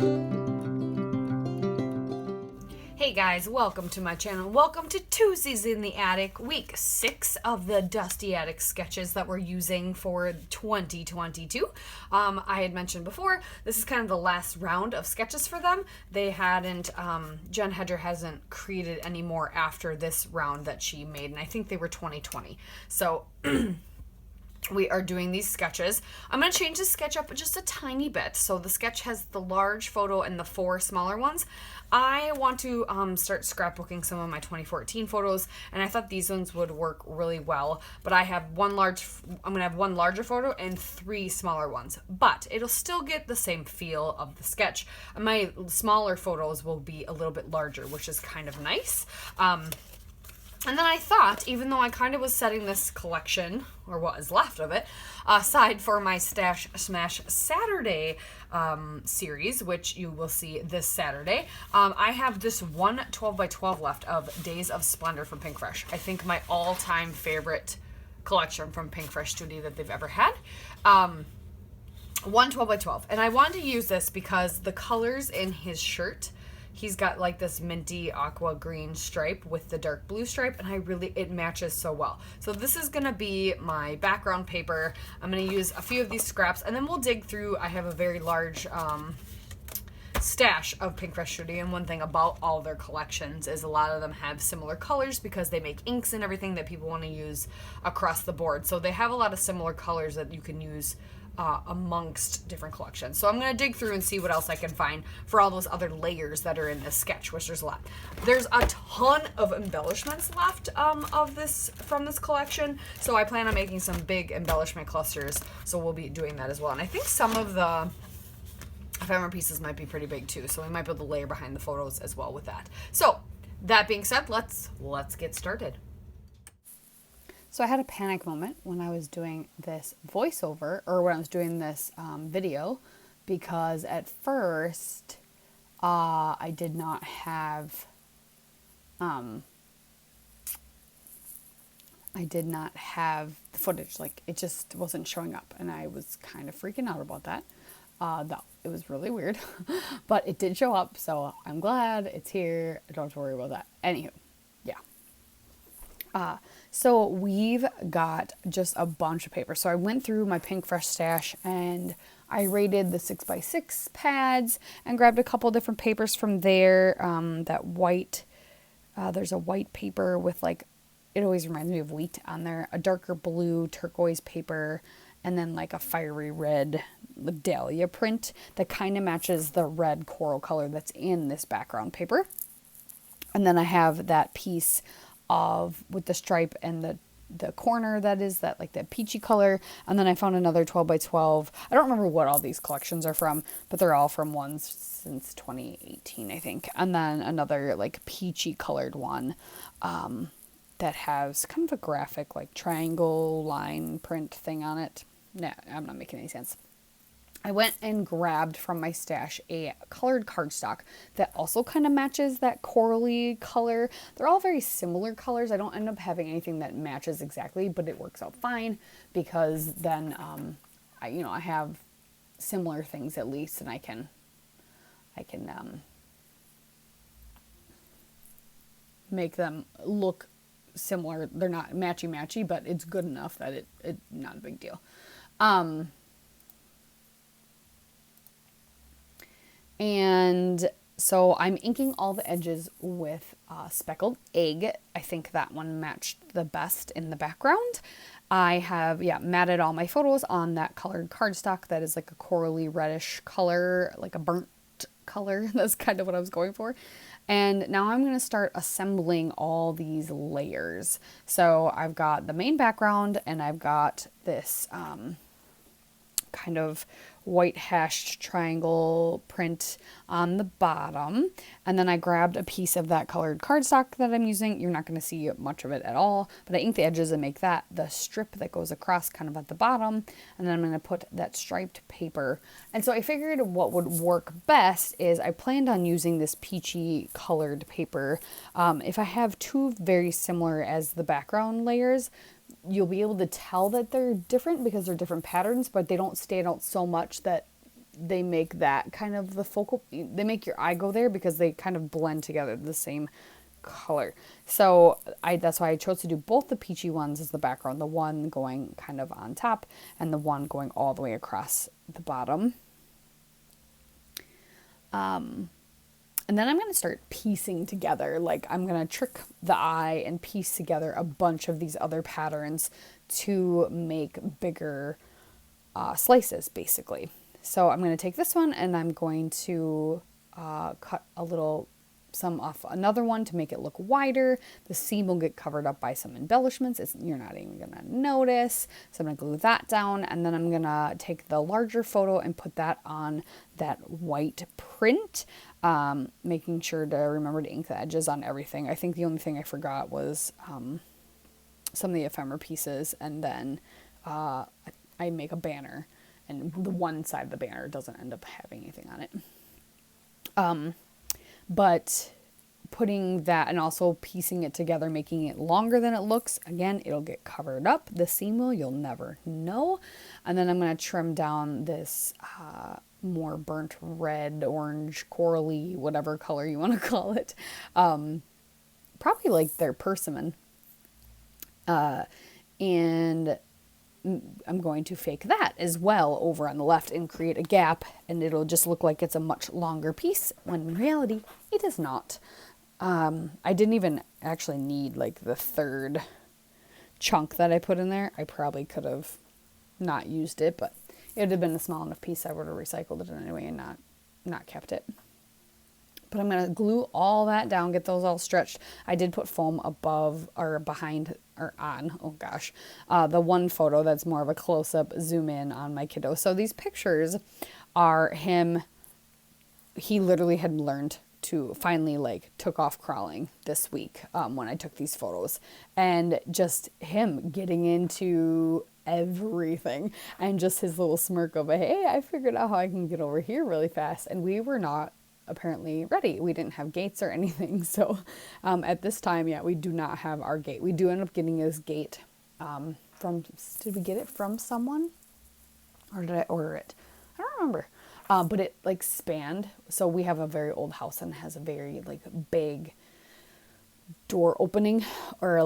Hey guys, welcome to my channel. Welcome to Tuesdays in the Attic, week 6 of the Dusty Attic sketches that we're using for 2022. I had mentioned before, this is kind of the last round of sketches for them. They hadn't, Jen Hedger hasn't created any more after this round that she made, and I think they were 2020. So we are doing these sketches. I'm going to change the sketch up just a tiny bit. So the sketch has the large photo and the 4 smaller ones. I want to start scrapbooking some of my 2014 photos, and I thought these ones would work really well. But I'm going to have one larger photo and 3 smaller ones. But it'll still get the same feel of the sketch. My smaller photos will be a little bit larger, which is kind of nice. And then I thought, even though I kind of was setting this collection, or what is left of it, aside for my Stash Smash Saturday series, which you will see this Saturday, I have this one 12x12 left of Days of Splendor from Pinkfresh. I think my all-time favorite collection from Pinkfresh Studio that they've ever had. One 12x12. And I wanted to use this because the colors in his shirt, he's got like this minty aqua green stripe with the dark blue stripe, and it matches so well. So this is going to be my background paper. I'm going to use a few of these scraps, and then we'll dig through. I have a very large stash of Pinkfresh Studio, and one thing about all their collections is a lot of them have similar colors because they make inks and everything that people want to use across the board. So they have a lot of similar colors that you can use amongst different collections. So I'm going to dig through and see what else I can find for all those other layers that are in this sketch, which there's a lot. There's a ton of embellishments left from this collection, so I plan on making some big embellishment clusters, so we'll be doing that as well. And I think some of the ephemera pieces might be pretty big too, so we might be able to layer behind the photos as well with that. So that being said, let's get started. So I had a panic moment when I was doing this voiceover, or when I was doing this video, because at first I did not have the footage. Like, it just wasn't showing up, and I was kind of freaking out about that. It was really weird, but it did show up, so I'm glad it's here. I don't have to worry about that. Anywho, yeah. So we've got just a bunch of paper. So I went through my Pinkfresh stash and I rated the 6x6 pads and grabbed a couple different papers from there. That white, there's a white paper with, like, it always reminds me of wheat on there, a darker blue turquoise paper, and then like a fiery red dahlia print that kind of matches the red coral color that's in this background paper. And then I have that piece with the stripe and the corner that is that, like, that peachy color. And then I found another 12x12. I don't remember what all these collections are from, but they're all from ones since 2018, I think. And then another, like, peachy colored one that has kind of a graphic, like, triangle line print thing on it. Nah, I'm not making any sense. I went and grabbed from my stash a colored cardstock that also kind of matches that corally color. They're all very similar colors. I don't end up having anything that matches exactly, but it works out fine because then I have similar things at least, and I can make them look similar. They're not matchy, but it's good enough that it not a big deal. And so I'm inking all the edges with Speckled Egg. I think that one matched the best in the background. I have, matted all my photos on that colored cardstock that is like a corally reddish color, like a burnt color. That's kind of what I was going for. And now I'm going to start assembling all these layers. So I've got the main background, and I've got this kind of white hashed triangle print on the bottom, and then I grabbed a piece of that colored cardstock that I'm using. You're not going to see much of it at all, but I ink the edges and make that the strip that goes across kind of at the bottom, and then I'm going to put that striped paper. And so I figured what would work best is I planned on using this peachy colored paper. If I have two very similar as the background layers, you'll be able to tell that they're different because they're different patterns, but they don't stand out so much that they make that kind of the focal, they make your eye go there because they kind of blend together the same color. So that's why I chose to do both the peachy ones as the background, the one going kind of on top and the one going all the way across the bottom. And then I'm going to start piecing together, like I'm going to trick the eye and piece together a bunch of these other patterns to make bigger slices, basically. So I'm going to take this one and I'm going to cut some off another one to make it look wider. The seam will get covered up by some embellishments. You're not even going to notice. So I'm going to glue that down, and then I'm going to take the larger photo and put that on that white print, making sure to remember to ink the edges on everything. I think the only thing I forgot was some of the ephemera pieces, and then I make a banner, and the one side of the banner doesn't end up having anything on it. But putting that and also piecing it together, making it longer than it looks, again, it'll get covered up. The seam will, you'll never know. And then I'm going to trim down this more burnt red, orange, corally, whatever color you want to call it. Probably like their persimmon. And I'm going to fake that as well over on the left and create a gap, and it'll just look like it's a much longer piece when in reality it is not. I didn't even actually need like the third chunk that I put in there. I probably could have not used it, but it would have been a small enough piece I would have recycled it anyway and not kept it. But I'm going to glue all that down, get those all stretched. I did put foam above or behind or on, oh gosh, the one photo that's more of a close-up zoom in on my kiddo. So these pictures are him, he literally had learned to finally took off crawling this week when I took these photos. And just him getting into everything and just his little smirk of, hey, I figured out how I can get over here really fast. And we were not apparently ready. We didn't have gates or anything. So at this time, yeah, we do not have our gate. We do end up getting this gate did we get it from someone? Or did I order it? I don't remember. But it spanned. So we have a very old house and has a very big door opening or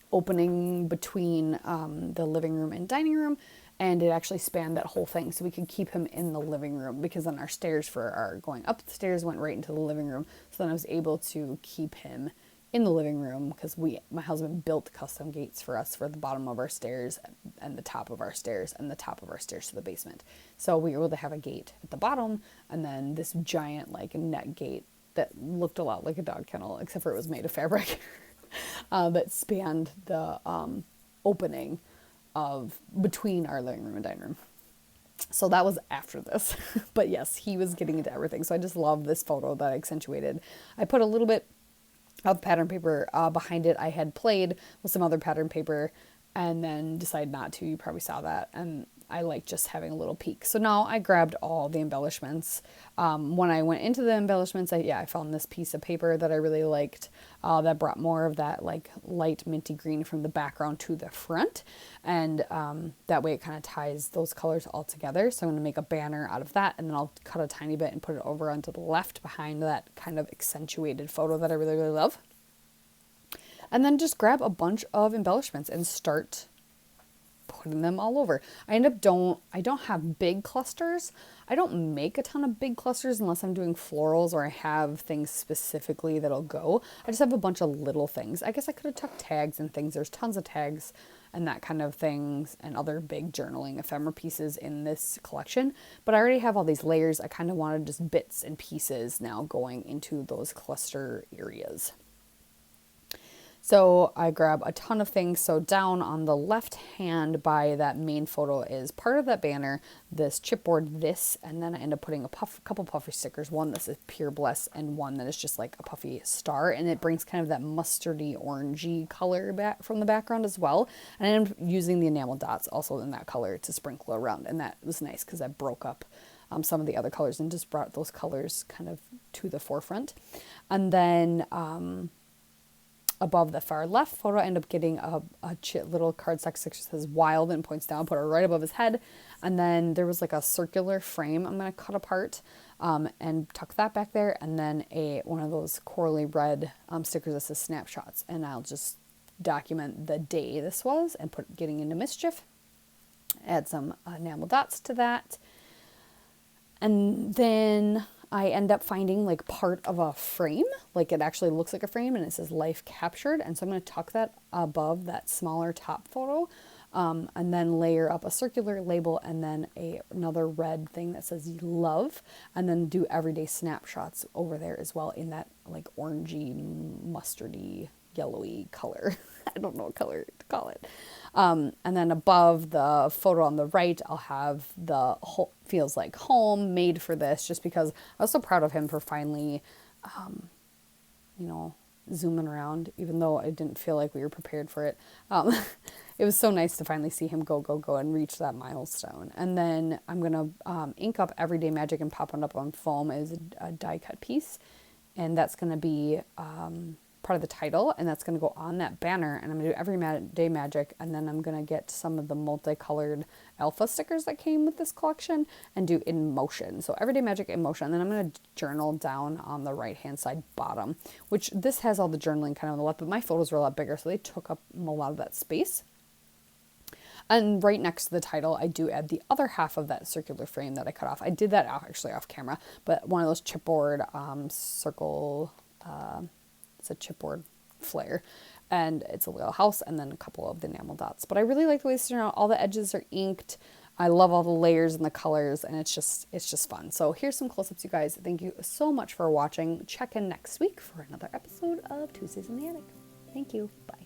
opening between the living room and dining room. And it actually spanned that whole thing, so we could keep him in the living room because then our stairs for our going up the stairs went right into the living room. So then I was able to keep him in the living room because my husband built custom gates for us for the bottom of our stairs and the top of our stairs and the top of our stairs to the basement. So we were able to have a gate at the bottom and then this giant net gate that looked a lot like a dog kennel, except for it was made of fabric that spanned the opening of between our living room and dining room. So that was after this. But yes, he was getting into everything. So I just love this photo that I accentuated. I put a little bit of pattern paper behind it. I had played with some other pattern paper and then decided not to. You probably saw that. And I like just having a little peek. So now I grabbed all the embellishments. When I went into the embellishments, I found this piece of paper that I really liked that brought more of that light minty green from the background to the front. And that way it kind of ties those colors all together. So I'm going to make a banner out of that, and then I'll cut a tiny bit and put it over onto the left behind that kind of accentuated photo that I really, really love. And then just grab a bunch of embellishments and start putting them all over. I don't have big clusters. I don't make a ton of big clusters unless I'm doing florals or I have things specifically that'll go. I just have a bunch of little things. I guess I could have tucked tags and things. There's tons of tags and that kind of things and other big journaling ephemera pieces in this collection. But I already have all these layers. I kind of wanted just bits and pieces now going into those cluster areas. So I grab a ton of things. So down on the left hand by that main photo is part of that banner, this chipboard, and then I end up putting a couple puffy stickers, one that's a pure bless and one that is just like a puffy star. And it brings kind of that mustardy orangey color back from the background as well. And I end up using the enamel dots also in that color to sprinkle around. And that was nice because I broke up some of the other colors and just brought those colors kind of to the forefront. And then, above the far left photo, I end up getting a little cardstock sticker that says wild and points down, put it right above his head. And then there was like a circular frame I'm going to cut apart and tuck that back there. And then one of those corally red stickers that says snapshots. And I'll just document the day this was and put getting into mischief. Add some enamel dots to that. And then I end up finding like part of a frame, like it actually looks like a frame and it says life captured. And so I'm going to tuck that above that smaller top photo and then layer up a circular label and then another red thing that says love, and then do everyday snapshots over there as well in that like orangey, mustardy, yellowy color. I don't know what color to call it. And then above the photo on the right, I'll have the feels like home made for this, just because I was so proud of him for finally, zooming around, even though I didn't feel like we were prepared for it. It was so nice to finally see him go and reach that milestone. And then I'm going to ink up Everyday Magic and pop it up on foam as a die cut piece. And that's going to be part of the title, and that's going to go on that banner. And I'm going to do Everyday Magic, and then I'm going to get some of the multicolored alpha stickers that came with this collection and do in motion. So Everyday Magic in motion. And then I'm going to journal down on the right hand side bottom, which this has all the journaling kind of on the left, but my photos were a lot bigger, so they took up a lot of that space. And right next to the title, I do add the other half of that circular frame that I cut off. I did that actually off camera, but one of those chipboard circle, it's a chipboard flare, and it's a little house and then a couple of the enamel dots. But I really like the way this turned out. All the edges are inked. I love all the layers and the colors, and it's just fun. So here's some close-ups, you guys. Thank you so much for watching. Check in next week for another episode of Tuesdays in the Attic. Thank you. Bye.